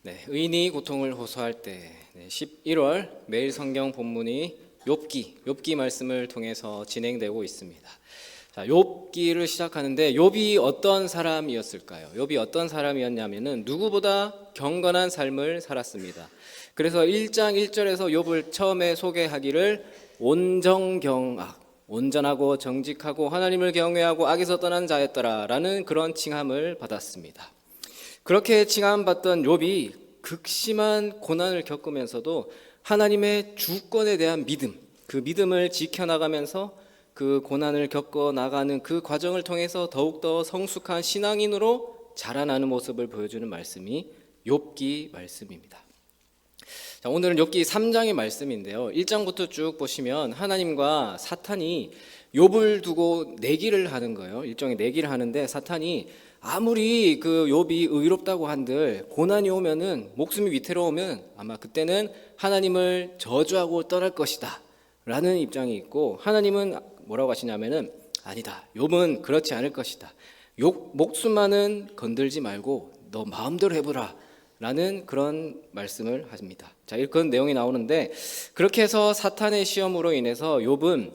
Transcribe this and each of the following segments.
네, 의인이 고통을 호소할 때 11월 매일 성경 본문이 욥기 말씀을 통해서 진행되고 있습니다. 자, 욥기를 시작하는데 욥이 어떤 사람이었을까요? 욥이 어떤 사람이었냐면은 누구보다 경건한 삶을 살았습니다. 그래서 1장 1절에서 욥을 처음에 소개하기를 온전하고 정직하고 하나님을 경외하고 악에서 떠난 자였더라라는 그런 칭함을 받았습니다. 그렇게 칭함받던 욥이 극심한 고난을 겪으면서도 하나님의 주권에 대한 믿음, 그 믿음을 지켜나가면서 그 고난을 겪어 나가는 그 과정을 통해서 더욱더 성숙한 신앙인으로 자라나는 모습을 보여주는 말씀이 욥기 말씀입니다. 자, 오늘은 욥기 3장의 말씀인데요. 1장부터 쭉 보시면 하나님과 사탄이 욥을 두고 내기를 하는 거예요. 일종의 내기를 하는데 사탄이 아무리 그 욥이 의롭다고 한들 고난이 오면은 목숨이 위태로우면 아마 그때는 하나님을 저주하고 떠날 것이다 라는 입장이 있고, 하나님은 뭐라고 하시냐면은 아니다, 욥은 그렇지 않을 것이다, 목숨만은 건들지 말고 너 마음대로 해보라 라는 그런 말씀을 합니다. 자, 그런 내용이 나오는데, 그렇게 해서 사탄의 시험으로 인해서 욥은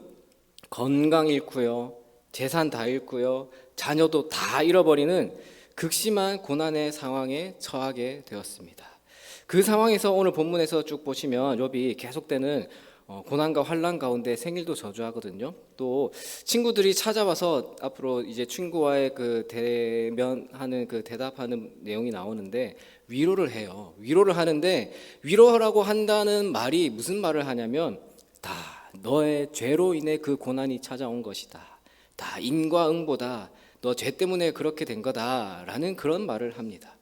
건강 잃고요, 재산 다 잃고요, 자녀도 다 잃어버리는 극심한 고난의 상황에 처하게 되었습니다. 그 상황에서 오늘 본문에서 쭉 보시면 욥이 계속되는 고난과 환난 가운데 생일도 저주하거든요. 또 친구들이 찾아와서 앞으로 이제 친구와의 그 대면하는 그 대답하는 내용이 나오는데 위로를 해요. 위로를 하는데 위로하라고 한다는 말이 무슨 말을 하냐면 다 너의 죄로 인해 그 고난이 찾아온 것이다, 다 인과응보다, 너 죄 때문에 그렇게 된 거다라는 그런 말을 합니다.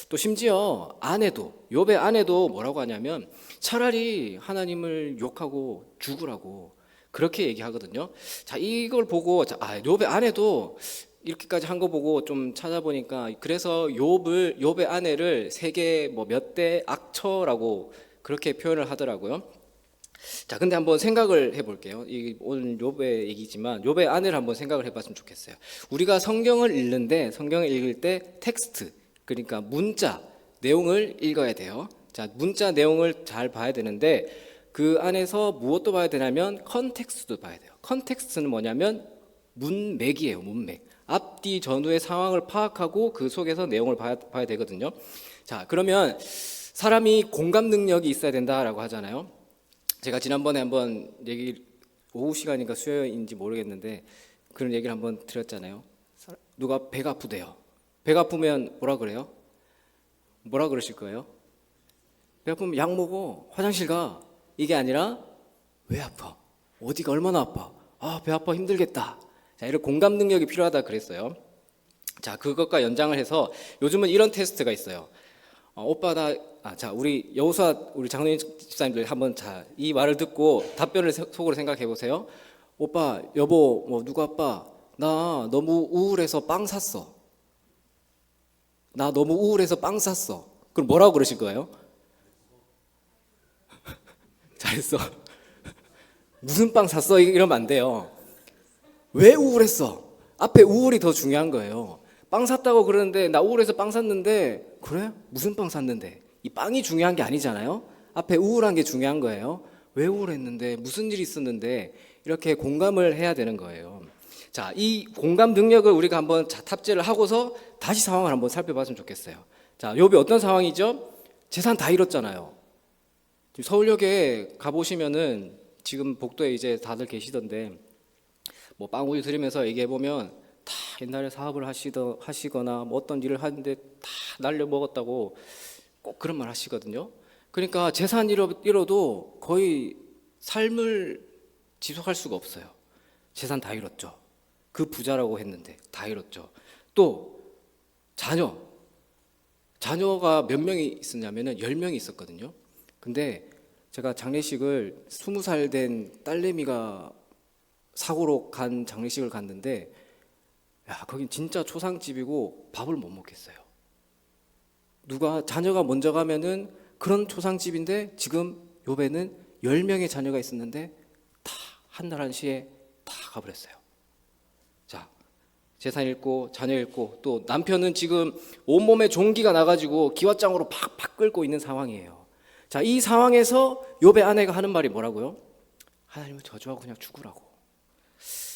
또 심지어 욥의 아내도 뭐라고 하냐면 차라리 하나님을 욕하고 죽으라고 그렇게 얘기하거든요. 자, 이걸 보고 욥의 아내도 이렇게까지 한 거 보고 좀 찾아보니까, 그래서 욥의 아내를 세계 몇 대 악처라고 그렇게 표현을 하더라고요. 자, 근데 한번 생각을 해볼게요. 오늘 욥의 얘기지만 욥의 아내를 한번 생각을 해봤으면 좋겠어요. 우리가 성경을 읽는데 성경을 읽을 때 텍스트, 그러니까 문자 내용을 읽어야 돼요. 자, 문자 내용을 잘 봐야 되는데 그 안에서 무엇도 봐야 되냐면 컨텍스트도 봐야 돼요. 컨텍스트는 뭐냐면 문맥이에요. 문맥. 앞뒤 전후의 상황을 파악하고 그 속에서 내용을 봐야 되거든요. 자, 그러면 사람이 공감 능력이 있어야 된다라고 하잖아요. 제가 지난번에 한번 오후 시간인가 수요일인지 모르겠는데 그런 얘기를 한번 드렸잖아요. 누가 배가 아프대요. 배가 아프면 뭐라 그래요? 뭐라 그러실 거예요? 배 아프면 약 먹어, 화장실 가, 이게 아니라 왜 아파? 어디가 얼마나 아파? 배 아파, 힘들겠다. 자, 이런 공감 능력이 필요하다 그랬어요. 자, 그것과 연장을 해서 요즘은 이런 테스트가 있어요. 우리 여호수아 우리 장로님 집사님들 한번 이 말을 듣고 답변을 속으로 생각해 보세요. 오빠, 여보, 누구 아빠, 나 너무 우울해서 빵 샀어. 그럼 뭐라고 그러실 거예요? 잘했어. 무슨 빵 샀어? 이러면 안 돼요. 왜 우울했어? 앞에 우울이 더 중요한 거예요. 빵 샀다고 그러는데 나 우울해서 빵 샀는데, 그래? 무슨 빵 샀는데? 이 빵이 중요한 게 아니잖아요. 앞에 우울한 게 중요한 거예요. 왜 우울했는데? 무슨 일이 있었는데? 이렇게 공감을 해야 되는 거예요. 자, 이 공감 능력을 우리가 한번 탑재를 하고서 다시 상황을 한번 살펴봤으면 좋겠어요. 자, 욥이 어떤 상황이죠? 재산 다 잃었잖아요. 지금 서울역에 가보시면은 지금 복도에 이제 다들 계시던데 빵우유 드리면서 얘기해 보면 다 옛날에 사업을 하시거나 어떤 일을 하는데 다 날려 먹었다고 꼭 그런 말 하시거든요. 그러니까 재산 잃어도 거의 삶을 지속할 수가 없어요. 재산 다 잃었죠. 그 부자라고 했는데 다 잃었죠. 또 자녀가 몇 명이 있었냐면은 10명이 있었거든요. 근데 제가 장례식을 20살 된 딸내미가 사고로 간 장례식을 갔는데, 거긴 진짜 초상집이고 밥을 못 먹겠어요. 자녀가 먼저 가면은 그런 초상집인데 지금 욥에는 10명의 자녀가 있었는데 다 한날 한시에 다 가버렸어요. 자, 재산 잃고 자녀 잃고 또 남편은 지금 온몸에 종기가 나가지고 기왓장으로 팍팍 끓고 있는 상황이에요. 자, 이 상황에서 욥의 아내가 하는 말이 뭐라고요? 하나님을 저주하고 그냥 죽으라고.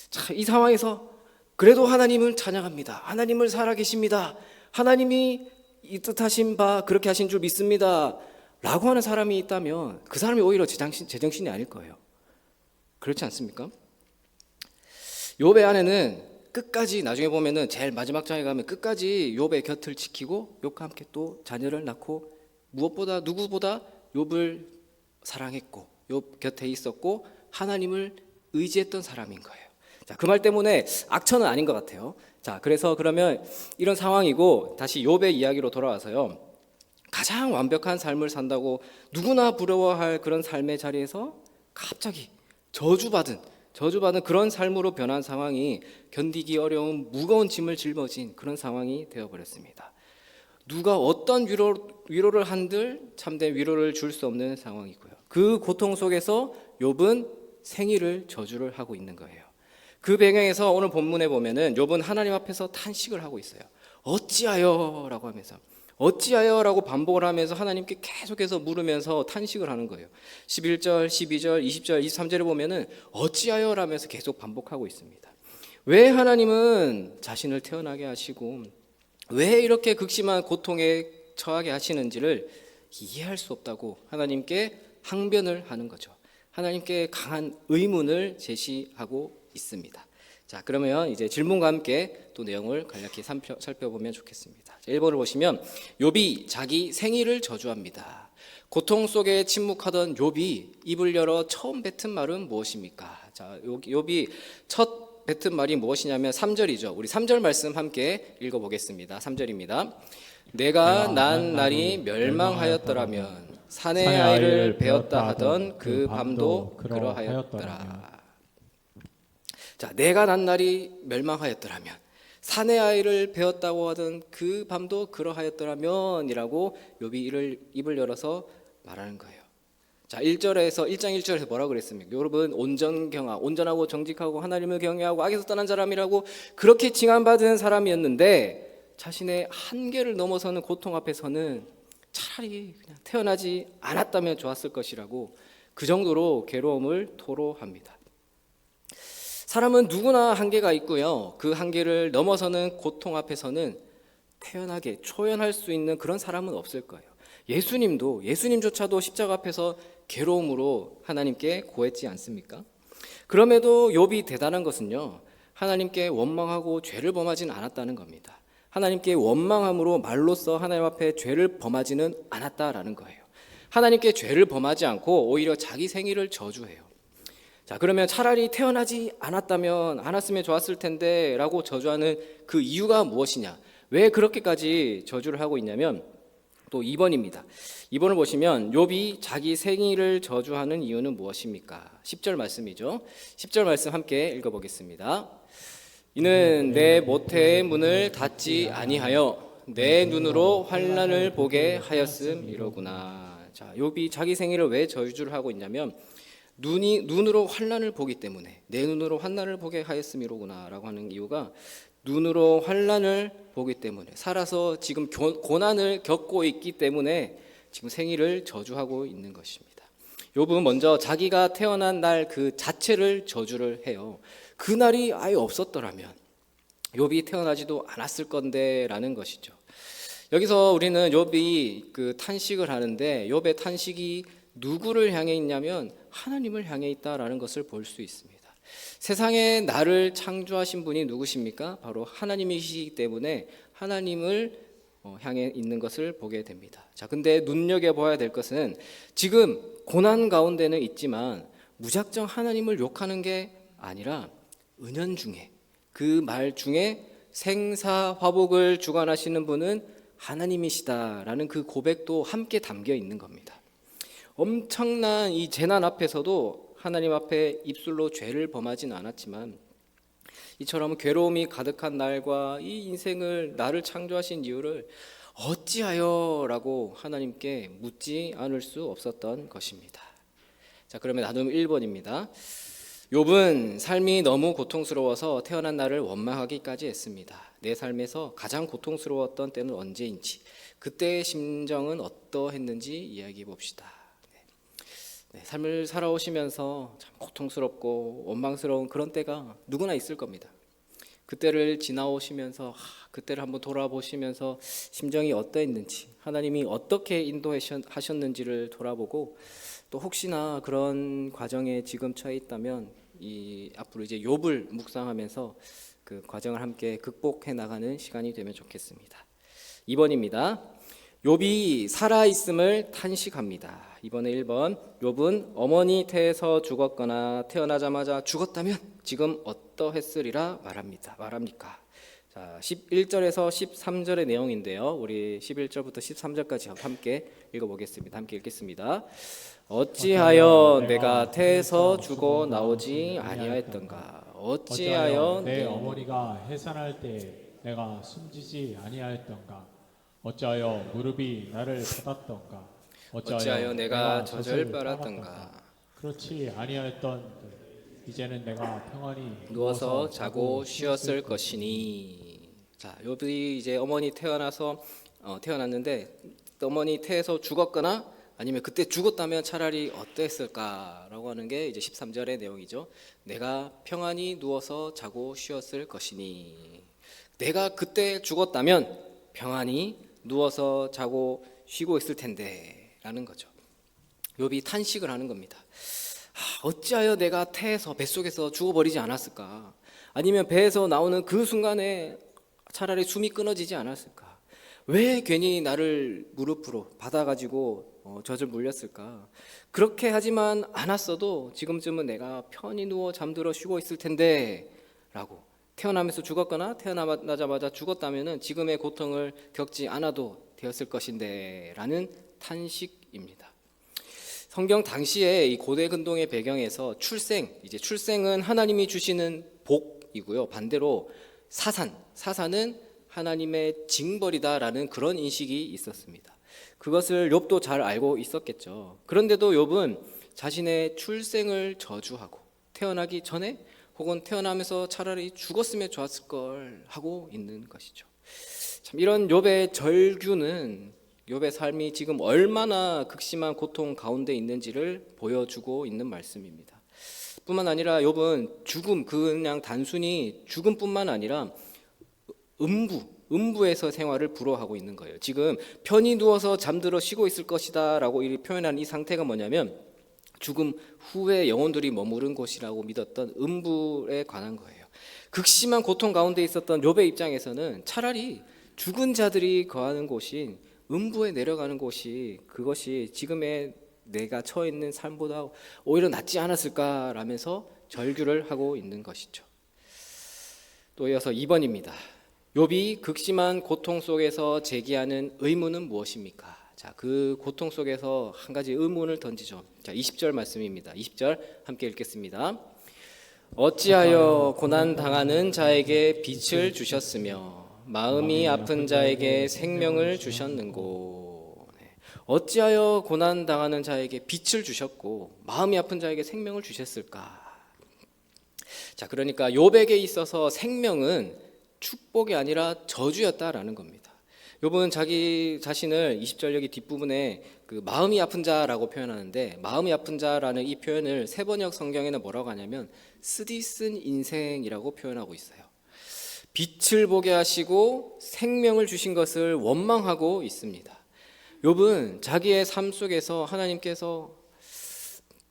자, 이 상황에서 그래도 하나님을 찬양합니다. 하나님을 살아계십니다. 하나님이 이 뜻하신 바 그렇게 하신 줄 믿습니다 라고 하는 사람이 있다면 그 사람이 오히려 제정신이 아닐 거예요. 그렇지 않습니까? 욥의 아내는 끝까지 나중에 보면은 제일 마지막 장에 가면 끝까지 욥의 곁을 지키고 욥과 함께 또 자녀를 낳고 무엇보다 누구보다 욥을 사랑했고 욥 곁에 있었고 하나님을 의지했던 사람인 거예요. 자, 그 말 때문에 악처는 아닌 것 같아요. 자, 그래서 그러면 이런 상황이고 다시 욥의 이야기로 돌아와서요. 가장 완벽한 삶을 산다고 누구나 부러워할 그런 삶의 자리에서 갑자기 저주받은 그런 삶으로 변한 상황이 견디기 어려운 무거운 짐을 짊어진 그런 상황이 되어버렸습니다. 누가 어떤 위로를 한들 참된 위로를 줄 수 없는 상황이고요. 그 고통 속에서 욥은 생일을 저주를 하고 있는 거예요. 그 배경에서 오늘 본문에 보면은 욥은 하나님 앞에서 탄식을 하고 있어요. 어찌하여라고 하면서 어찌하여라고 반복을 하면서 하나님께 계속해서 물으면서 탄식을 하는 거예요. 11절, 12절, 20절, 23절에 보면은 어찌하여라면서 계속 반복하고 있습니다. 왜 하나님은 자신을 태어나게 하시고 왜 이렇게 극심한 고통에 처하게 하시는지를 이해할 수 없다고 하나님께 항변을 하는 거죠. 하나님께 강한 의문을 제시하고 있습니다. 자, 그러면 이제 질문과 함께 또 내용을 간략히 살펴보면 좋겠습니다. 1번을 보시면 욥이 자기 생일을 저주합니다. 고통 속에 침묵하던 욥이 입을 열어 처음 뱉은 말은 무엇입니까? 자, 욥이 첫 뱉은 말이 무엇이냐면 3절이죠. 우리 3절 말씀 함께 읽어보겠습니다. 3절입니다. 내가 난 날이 멸망하였더라면 사내 아이를 베었다 하던 그 밤도 그러하였더라. 자, 내가 난 날이 멸망하였더라면 사내 아이를 베었다고 하던 그 밤도 그러하였더라면 이라고 욥이 입을 열어서 말하는 거예요. 자, 1절에서 1장 1절에서 뭐라고 그랬습니까? 욥은 온전하고 정직하고 하나님을 경외하고 악에서 떠난 사람이라고 그렇게 칭함받은 사람이었는데 자신의 한계를 넘어서는 고통 앞에서는 차라리 그냥 태어나지 않았다면 좋았을 것이라고 그 정도로 괴로움을 토로합니다. 사람은 누구나 한계가 있고요. 그 한계를 넘어서는 고통 앞에서는 태연하게 초연할 수 있는 그런 사람은 없을 거예요. 예수님조차도 십자가 앞에서 괴로움으로 하나님께 고했지 않습니까? 그럼에도 욥이 대단한 것은요. 하나님께 원망하고 죄를 범하진 않았다는 겁니다. 하나님께 원망함으로 말로써 하나님 앞에 죄를 범하지는 않았다라는 거예요. 하나님께 죄를 범하지 않고 오히려 자기 생일을 저주해요. 자, 그러면 차라리 태어나지 않았으면 좋았을 텐데 라고 저주하는 그 이유가 무엇이냐? 왜 그렇게까지 저주를 하고 있냐면 또 2번입니다. 2번을 보시면 욥이 자기 생일을 저주하는 이유는 무엇입니까? 10절 말씀이죠. 10절 말씀 함께 읽어보겠습니다. 이는 내 모태의 문을 닫지 아니하여 내 눈으로 환난을 보게 하였음이로구나. 자, 욥이 자기 생일을 왜 저주를 하고 있냐면 눈으로 환난을 보기 때문에 내 눈으로 환난을 보게 하였음이로구나라고 하는 이유가 눈으로 환난을 보기 때문에 살아서 지금 고난을 겪고 있기 때문에 지금 생일을 저주하고 있는 것입니다. 욥은 먼저 자기가 태어난 날 그 자체를 저주를 해요. 그 날이 아예 없었더라면 욥이 태어나지도 않았을 건데라는 것이죠. 여기서 우리는 욥이 그 탄식을 하는데 욥의 탄식이 누구를 향해 있냐면 하나님을 향해 있다라는 것을 볼 수 있습니다. 세상에 나를 창조하신 분이 누구십니까? 바로 하나님이시기 때문에 하나님을 향해 있는 것을 보게 됩니다. 자, 근데 눈여겨봐야 될 것은 지금 고난 가운데는 있지만 무작정 하나님을 욕하는 게 아니라 은연중에 그 말 중에 생사화복을 주관하시는 분은 하나님이시다라는 그 고백도 함께 담겨 있는 겁니다. 엄청난 이 재난 앞에서도 하나님 앞에 입술로 죄를 범하진 않았지만 이처럼 괴로움이 가득한 날과 이 인생을 나를 창조하신 이유를 어찌하여라고 하나님께 묻지 않을 수 없었던 것입니다. 자, 그러면 나눔 1번입니다. 욥은 삶이 너무 고통스러워서 태어난 나를 원망하기까지 했습니다. 내 삶에서 가장 고통스러웠던 때는 언제인지, 그때의 심정은 어떠했는지 이야기해 봅시다. 삶을 살아오시면서 참 고통스럽고 원망스러운 그런 때가 누구나 있을 겁니다. 그때를 지나오시면서 그때를 한번 돌아보시면서 심정이 어떠했는지, 하나님이 어떻게 인도하셨는지를 돌아보고, 또 혹시나 그런 과정에 지금 처해 있다면 앞으로 이제 욥을 묵상하면서 그 과정을 함께 극복해 나가는 시간이 되면 좋겠습니다. 2번입니다. 욥이 살아있음을 탄식합니다. 이번에 1번, 욥은 어머니 태에서 죽었거나 태어나자마자 죽었다면 지금 어떠했으리라 말합니까? 자, 11절에서 13절의 내용인데요. 우리 11절부터 13절까지 함께 읽어보겠습니다. 함께 읽겠습니다. 어찌하여 내가 태에서 죽어 나오지 아니하였던가? 어찌하여 내 어머니가 해산할 때 내가 숨지지 아니하였던가? 어찌하여 무릎이 나를 받았던가? 어찌하여 내가 젖을 빨았던가? 그렇지 아니하였던 이제는 내가 평안히 누워서 자고 쉬었을 것이니. 자, 욥이 이제 어머니 태어났는데 어머니 태에서 죽었거나 아니면 그때 죽었다면 차라리 어땠을까라고 하는 게 이제 13절의 내용이죠. 내가 평안히 누워서 자고 쉬었을 것이니. 내가 그때 죽었다면 평안히 누워서 자고 쉬고 있을 텐데라는 거죠. 욥이 탄식을 하는 겁니다. 어찌하여 내가 태에서 뱃속에서 죽어버리지 않았을까? 아니면 배에서 나오는 그 순간에 차라리 숨이 끊어지지 않았을까? 왜 괜히 나를 무릎으로 받아가지고 젖을 물렸을까? 그렇게 하지만 않았어도 지금쯤은 내가 편히 누워 잠들어 쉬고 있을 텐데 라고, 태어나면서 죽었거나 태어나자마자 죽었다면 지금의 고통을 겪지 않아도 되었을 것인데 라는 탄식입니다. 성경 당시에 이 고대 근동의 배경에서 출생은 하나님이 주시는 복이고요. 반대로 사산은 하나님의 징벌이다라는 그런 인식이 있었습니다. 그것을 욥도 잘 알고 있었겠죠. 그런데도 욥은 자신의 출생을 저주하고 태어나기 전에 혹은 태어나면서 차라리 죽었으면 좋았을 걸 하고 있는 것이죠. 참 이런 욥의 절규는 욥의 삶이 지금 얼마나 극심한 고통 가운데 있는지를 보여주고 있는 말씀입니다. 뿐만 아니라 욥은 죽음, 그냥 단순히 죽음뿐만 아니라 음부에서 생활을 불허하고 있는 거예요. 지금 편히 누워서 잠들어 쉬고 있을 것이다 라고 표현한 이 상태가 뭐냐면 죽음 후에 영혼들이 머무른 곳이라고 믿었던 음부에 관한 거예요. 극심한 고통 가운데 있었던 욥의 입장에서는 차라리 죽은 자들이 거하는 곳인 음부에 내려가는 곳이, 그것이 지금의 내가 처해 있는 삶보다 오히려 낫지 않았을까라면서 절규를 하고 있는 것이죠. 또 이어서 2번입니다. 욥이 극심한 고통 속에서 제기하는 의문은 무엇입니까? 자, 그 고통 속에서 한 가지 의문을 던지죠. 자, 20절 말씀입니다. 20절 함께 읽겠습니다. 어찌하여 고난 당하는 자에게 빛을 주셨으며 마음이 아픈 자에게 생명을 주셨는고. 어찌하여 고난 당하는 자에게 빛을 주셨고 마음이 아픈 자에게 생명을 주셨을까? 자, 그러니까 욥에게 있어서 생명은 축복이 아니라 저주였다라는 겁니다. 욥은 자기 자신을 20절 여기 뒷부분에 그 마음이 아픈 자라고 표현하는데, 마음이 아픈 자라는 이 표현을 세번역 성경에는 뭐라고 하냐면 쓰디쓴 인생이라고 표현하고 있어요. 빛을 보게 하시고 생명을 주신 것을 원망하고 있습니다. 욥은 자기의 삶 속에서 하나님께서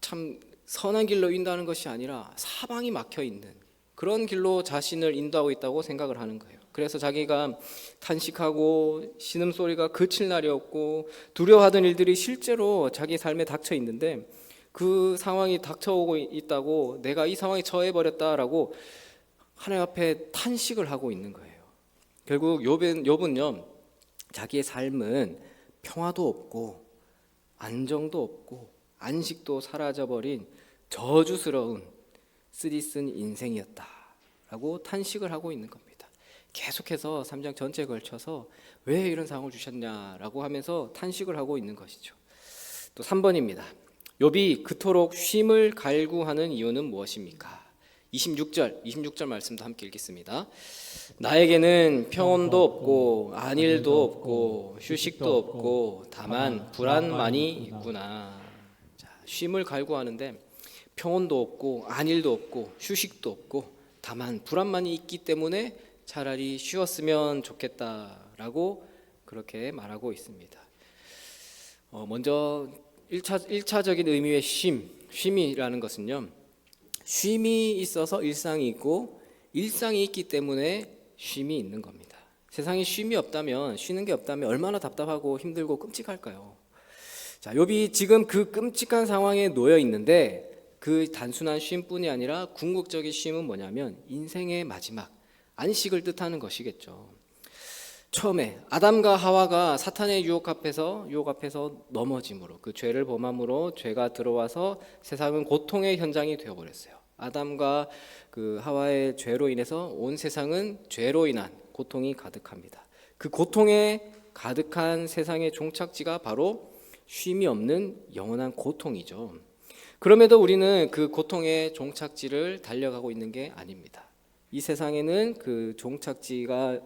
참 선한 길로 인도하는 것이 아니라 사방이 막혀 있는 그런 길로 자신을 인도하고 있다고 생각을 하는 거예요. 그래서 자기가 탄식하고 신음소리가 그칠 날이 없고 두려워하던 일들이 실제로 자기 삶에 닥쳐 있는데, 그 상황이 닥쳐오고 있다고 내가 이 상황에 처해버렸다라고 하나님 앞에 탄식을 하고 있는 거예요. 결국 욥은요, 자기의 삶은 평화도 없고 안정도 없고 안식도 사라져버린 저주스러운 쓰디쓴 인생이었다라고 탄식을 하고 있는 겁니다. 계속해서 3장 전체에 걸쳐서 왜 이런 상황을 주셨냐라고 하면서 탄식을 하고 있는 것이죠. 또 3번입니다. 욥이 그토록 쉼을 갈구하는 이유는 무엇입니까? 26절 말씀도 함께 읽겠습니다. 나에게는 평온도 없고 안일도 없고 휴식도 없고 다만 불안만이 있구나. 자, 쉼을 갈구하는데 평온도 없고 안일도 없고 휴식도 없고 다만 불안만이 있기 때문에 차라리 쉬었으면 좋겠다라고 그렇게 말하고 있습니다. 먼저 1차적인 의미의 쉼이라는 것은요, 쉼이 있어서 일상이 있고 일상이 있기 때문에 쉼이 있는 겁니다. 세상에 쉼이 없다면, 쉬는 게 없다면 얼마나 답답하고 힘들고 끔찍할까요? 자, 욥이 지금 그 끔찍한 상황에 놓여 있는데 그 단순한 쉼뿐이 아니라 궁극적인 쉼은 뭐냐면 인생의 마지막 안식을 뜻하는 것이겠죠. 처음에 아담과 하와가 사탄의 유혹 앞에서 넘어짐으로, 그 죄를 범함으로 죄가 들어와서 세상은 고통의 현장이 되어버렸어요. 아담과 그 하와의 죄로 인해서 온 세상은 죄로 인한 고통이 가득합니다. 그 고통에 가득한 세상의 종착지가 바로 쉼이 없는 영원한 고통이죠. 그럼에도 우리는 그 고통의 종착지를 달려가고 있는 게 아닙니다. 이 세상에는 그 종착지가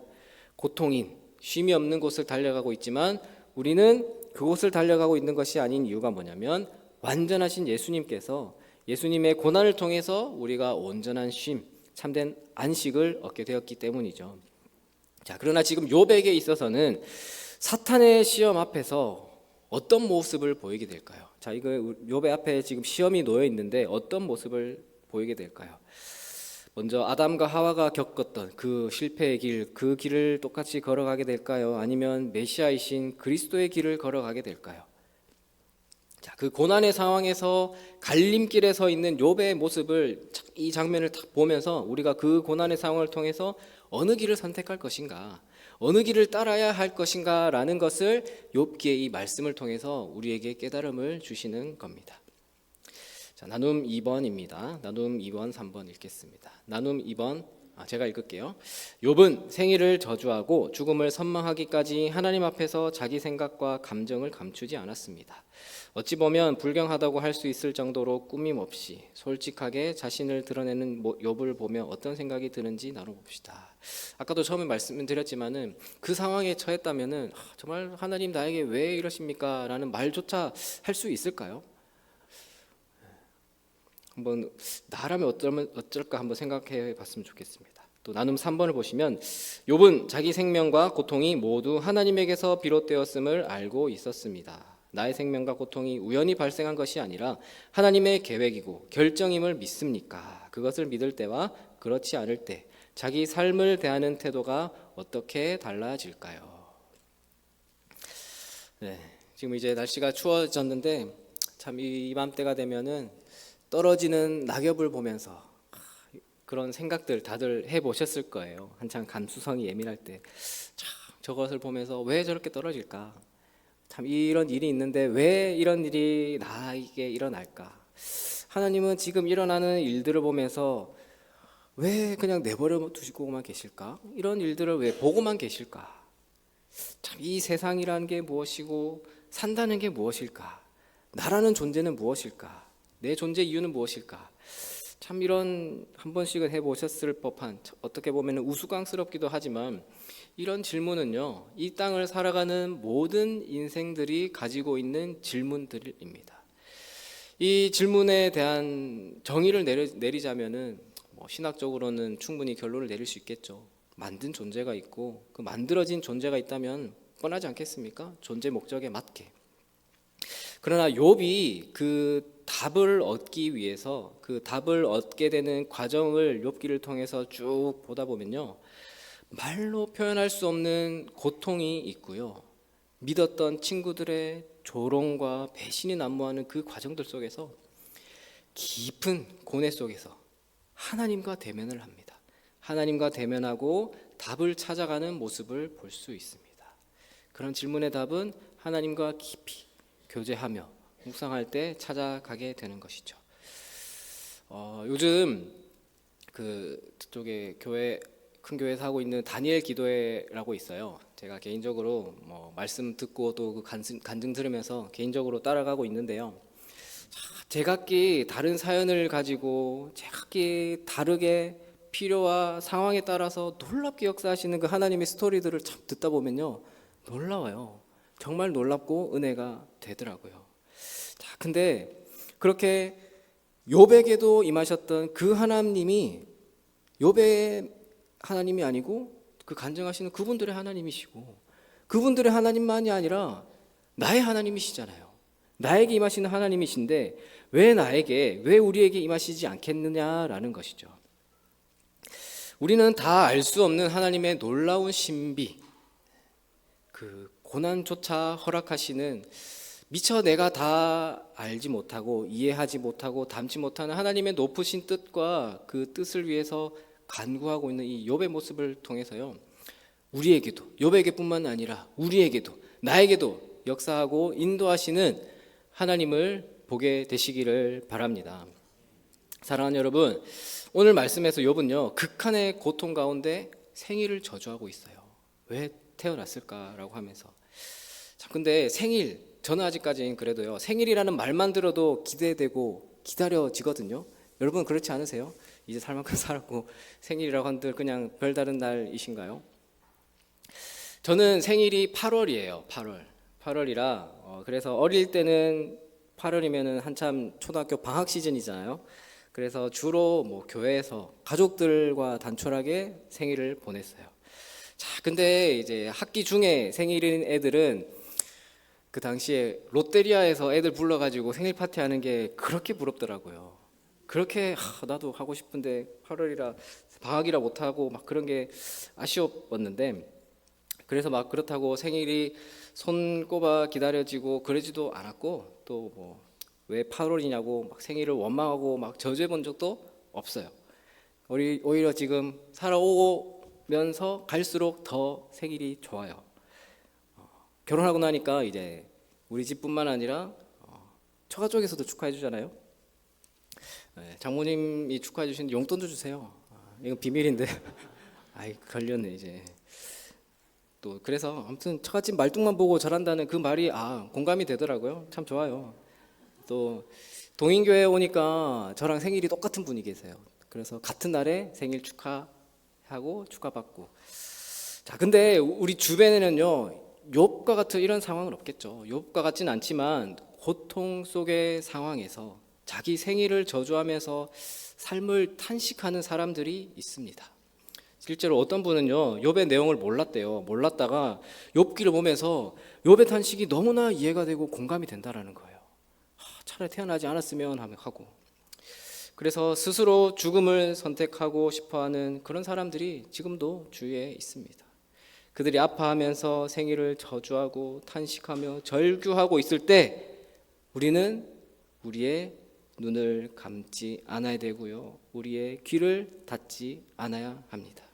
고통인 쉼이 없는 곳을 달려가고 있지만 우리는 그곳을 달려가고 있는 것이 아닌 이유가 뭐냐면 완전하신 예수님의 고난을 통해서 우리가 온전한 쉼, 참된 안식을 얻게 되었기 때문이죠. 자, 그러나 지금 욥에게 있어서는 사탄의 시험 앞에서 어떤 모습을 보이게 될까요? 자, 이거 욥의 앞에 지금 시험이 놓여 있는데 어떤 모습을 보이게 될까요? 먼저 아담과 하와가 겪었던 그 실패의 길, 그 길을 똑같이 걸어가게 될까요? 아니면 메시아이신 그리스도의 길을 걸어가게 될까요? 자, 그 고난의 상황에서 갈림길에 서 있는 욥의 모습을, 이 장면을 딱 보면서 우리가 그 고난의 상황을 통해서 어느 길을 선택할 것인가, 어느 길을 따라야 할 것인가 라는 것을 욥기의 이 말씀을 통해서 우리에게 깨달음을 주시는 겁니다. 자, 나눔 2번입니다. 나눔 2번, 3번 읽겠습니다. 나눔 2번, 제가 읽을게요. 욥은 생일을 저주하고 죽음을 선망하기까지 하나님 앞에서 자기 생각과 감정을 감추지 않았습니다. 어찌 보면 불경하다고 할 수 있을 정도로 꾸밈 없이 솔직하게 자신을 드러내는 욥을 보며 어떤 생각이 드는지 나눠봅시다. 아까도 처음에 말씀드렸지만은 그 상황에 처했다면은 정말 하나님 나에게 왜 이러십니까? 라는 말조차 할 수 있을까요? 한번 나라면 어쩔까 한번 생각해 봤으면 좋겠습니다. 또 나눔 3번을 보시면 욥은 자기 생명과 고통이 모두 하나님에게서 비롯되었음을 알고 있었습니다. 나의 생명과 고통이 우연히 발생한 것이 아니라 하나님의 계획이고 결정임을 믿습니까? 그것을 믿을 때와 그렇지 않을 때 자기 삶을 대하는 태도가 어떻게 달라질까요? 네, 지금 이제 날씨가 추워졌는데 참 이맘때가 되면은 떨어지는 낙엽을 보면서 그런 생각들 다들 해보셨을 거예요. 한창 감수성이 예민할 때 저것을 보면서 왜 저렇게 떨어질까? 참 이런 일이 있는데 왜 이런 일이 나에게 일어날까? 하나님은 지금 일어나는 일들을 보면서 왜 그냥 내버려 두시고만 계실까? 이런 일들을 왜 보고만 계실까? 참 이 세상이라는 게 무엇이고 산다는 게 무엇일까? 나라는 존재는 무엇일까? 내 존재 이유는 무엇일까? 참 이런 한 번씩은 해보셨을 법한, 어떻게 보면 우스꽝스럽기도 하지만 이런 질문은요, 이 땅을 살아가는 모든 인생들이 가지고 있는 질문들입니다. 이 질문에 대한 정의를 내리자면은 신학적으로는 충분히 결론을 내릴 수 있겠죠. 만든 존재가 있고 그 만들어진 존재가 있다면 뻔하지 않겠습니까? 존재 목적에 맞게. 그러나 욥이 그 답을 얻기 위해서 그 답을 얻게 되는 과정을 욥기를 통해서 쭉 보다 보면요, 말로 표현할 수 없는 고통이 있고요, 믿었던 친구들의 조롱과 배신이 난무하는 그 과정들 속에서 깊은 고뇌 속에서 하나님과 대면을 합니다. 하나님과 대면하고 답을 찾아가는 모습을 볼 수 있습니다. 그런 질문의 답은 하나님과 깊이 교제하며 묵상할 때 찾아가게 되는 것이죠. 요즘 그쪽에 큰 교회에서 하고 있는 다니엘 기도회라고 있어요. 제가 개인적으로 말씀 듣고 또 그 간증 들으면서 개인적으로 따라가고 있는데요. 제각기 다른 사연을 가지고 제각기 다르게 필요와 상황에 따라서 놀랍게 역사하시는 그 하나님의 스토리들을 참 듣다 보면요, 놀라워요. 정말 놀랍고 은혜가 되더라고요. 자, 근데 그렇게 욥에게도 임하셨던 그 하나님이 욥의 하나님이 아니고 그 간증하시는 그분들의 하나님이시고, 그분들의 하나님만이 아니라 나의 하나님이시잖아요. 나에게 임하시는 하나님이신데 왜 나에게, 왜 우리에게 임하시지 않겠느냐라는 것이죠. 우리는 다 알 수 없는 하나님의 놀라운 신비, 그 고난조차 허락하시는, 미처 내가 다 알지 못하고 이해하지 못하고 담지 못하는 하나님의 높으신 뜻과 그 뜻을 위해서 간구하고 있는 이 욥의 모습을 통해서요, 우리에게도, 욥에게뿐만 아니라 우리에게도, 나에게도 역사하고 인도하시는 하나님을 보게 되시기를 바랍니다. 사랑하는 여러분, 오늘 말씀에서 욥은요, 극한의 고통 가운데 생일을 저주하고 있어요. 왜 태어났을까라고 하면서. 자, 근데 생일, 저는 아직까지는 그래도요, 생일이라는 말만 들어도 기대되고 기다려지거든요. 여러분 그렇지 않으세요? 이제 살 만큼 살았고 생일이라고 한들 그냥 별다른 날이신가요? 저는 생일이 8월이에요. 8월이라 그래서 어릴 때는 8월이면은 한참 초등학교 방학 시즌이잖아요. 그래서 주로 뭐 교회에서 가족들과 단촐하게 생일을 보냈어요. 자, 근데 이제 학기 중에 생일인 애들은 그 당시에 롯데리아에서 애들 불러가지고 생일 파티 하는 게 그렇게 부럽더라고요. 그렇게 나도 하고 싶은데 8월이라 방학이라 못하고 막 그런 게 아쉬웠는데, 그래서 막 그렇다고 생일이 손꼽아 기다려지고 그러지도 않았고, 또 뭐 왜 8월이냐고 막 생일을 원망하고 막 저주해 본 적도 없어요. 오히려 지금 살아오면서 갈수록 더 생일이 좋아요. 결혼하고 나니까 이제 우리 집뿐만 아니라 처가 쪽에서도 축하해 주잖아요. 장모님이 축하해 주신 용돈도 주세요. 이건 비밀인데 아이 걸렸네 이제. 또 그래서 아무튼 처갓집 말뚝만 보고 잘한다는 그 말이 공감이 되더라고요. 참 좋아요. 또 동인교회에 오니까 저랑 생일이 똑같은 분이 계세요. 그래서 같은 날에 생일 축하하고 축하받고. 자, 근데 우리 주변에는요, 욥과 같은 이런 상황은 없겠죠. 욥과 같진 않지만 고통 속의 상황에서 자기 생일을 저주하면서 삶을 탄식하는 사람들이 있습니다. 실제로 어떤 분은요, 욥의 내용을 몰랐대요. 몰랐다가 욥기를 보면서 욥의 탄식이 너무나 이해가 되고 공감이 된다라는 거예요. 차라리 태어나지 않았으면 하고. 그래서 스스로 죽음을 선택하고 싶어하는 그런 사람들이 지금도 주위에 있습니다. 그들이 아파하면서 생일을 저주하고 탄식하며 절규하고 있을 때 우리는 우리의 눈을 감지 않아야 되고요, 우리의 귀를 닫지 않아야 합니다.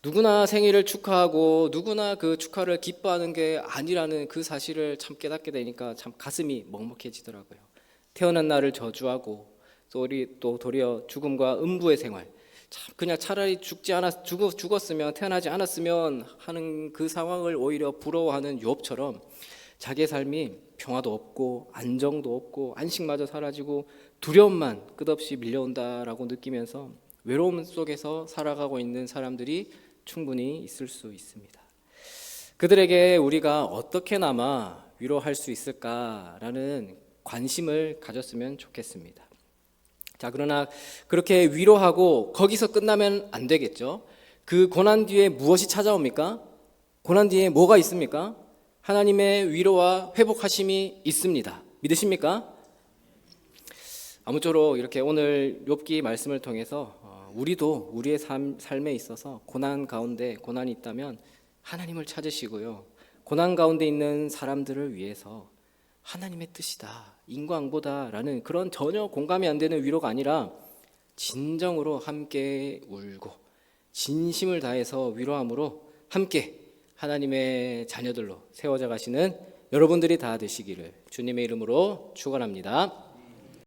누구나 생일을 축하하고 누구나 그 축하를 기뻐하는 게 아니라는 그 사실을 참 깨닫게 되니까 참 가슴이 먹먹해지더라고요. 태어난 날을 저주하고 또 도리어 죽음과 음부의 생활, 참 그냥 차라리 죽었으면, 태어나지 않았으면 하는 그 상황을 오히려 부러워하는 욥처럼 자기의 삶이 평화도 없고 안정도 없고 안식마저 사라지고 두려움만 끝없이 밀려온다라고 느끼면서 외로움 속에서 살아가고 있는 사람들이 충분히 있을 수 있습니다. 그들에게 우리가 어떻게나마 위로할 수 있을까라는 관심을 가졌으면 좋겠습니다. 자, 그러나 그렇게 위로하고 거기서 끝나면 안 되겠죠. 그 고난 뒤에 무엇이 찾아옵니까? 고난 뒤에 뭐가 있습니까? 하나님의 위로와 회복하심이 있습니다. 믿으십니까? 아무쪼록 이렇게 오늘 욥기 말씀을 통해서 우리도 우리의 삶에 있어서 고난 가운데 고난이 있다면 하나님을 찾으시고요, 고난 가운데 있는 사람들을 위해서 하나님의 뜻이다, 인과응보다라는 그런 전혀 공감이 안 되는 위로가 아니라 진정으로 함께 울고 진심을 다해서 위로함으로 함께 하나님의 자녀들로 세워져 가시는 여러분들이 다 되시기를 주님의 이름으로 축원합니다.